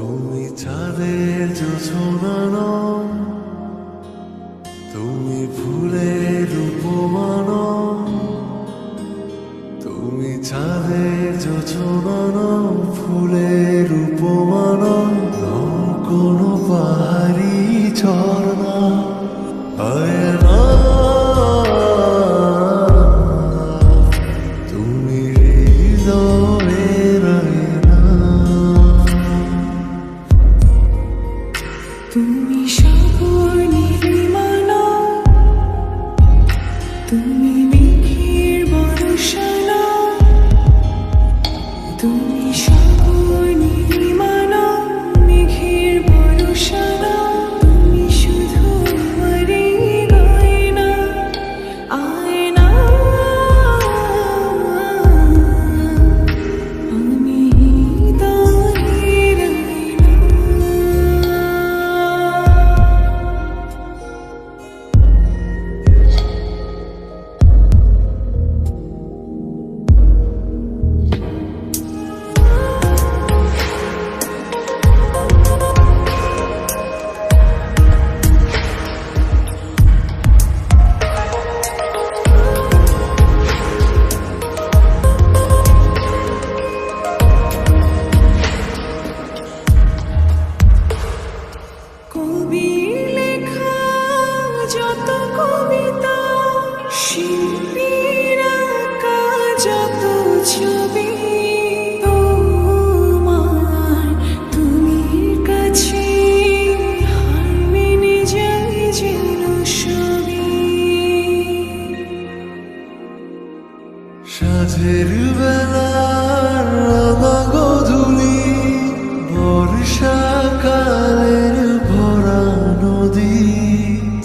তুমি চাঁদের জোছনা নও, তুমি ফুলের উপমা নও, তুমি চাঁদের জোছনা নও, ফুলের উপমা নও, নও কোনো পাহাড়ি ঝর্ণা আয়না। তুমি হৃদয়ের আয়না। তুমি সাগর নীলিমা নও, তুমি মেঘের বর্ষা নও, তুমি সাগর নীলিমা নও, মেঘের বর্ষা নও, তুমি শুধু আমারই গয়না আয়না। আমি হৃদয়ের আয়না। কবির লেখা যত কবিতা, শিল্পীর আঁকা যত ছবি, তোমার তুমির কাছে হার মেনে যায় যেন সবই। সাঁঝের বেলার রাঙা গোধূলি, বর্ষাকালের ভরা নদী,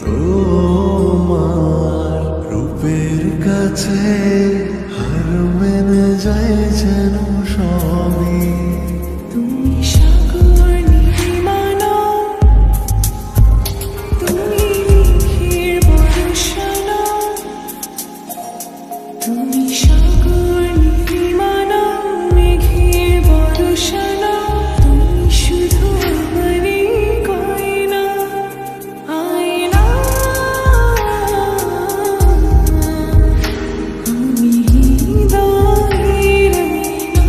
তোমার রূপের কাছে হার মেনে যায় যেন সবই। তুমি সাগর নীলিমা নও, তুমি মেঘের বর্ষা নও, তুমি সাগর নীলিমা নও, মেঘের বর্ষা নও, তুমি শুধু আমারই গয়না আয়না। আমি হৃদয়ের আয়না।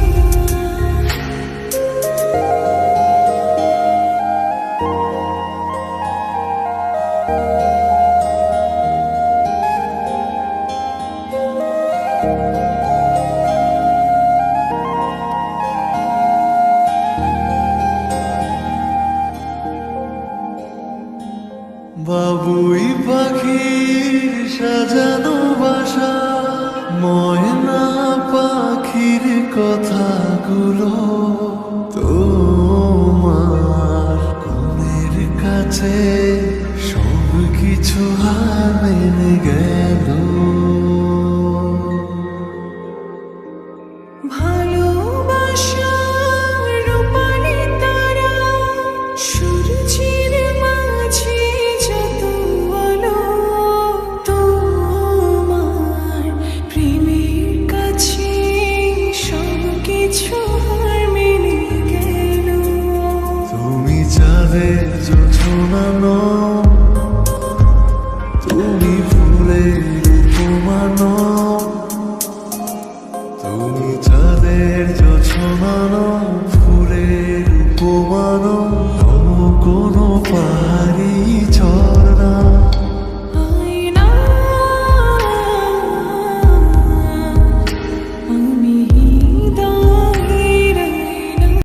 বাবুই পাখির সাজানো বাসা, ময়না পাখির কথাগুলো তোমার গুণের কাছে সব কিছু হার মেনে গেল। ভালোবাসার রূপালি তারা, সূর্যের মাঝে যত আলো, তোমার প্রেমের কাছে সব কিছু হার মেনে গেল। তুমি চাঁদের জোছনা নও,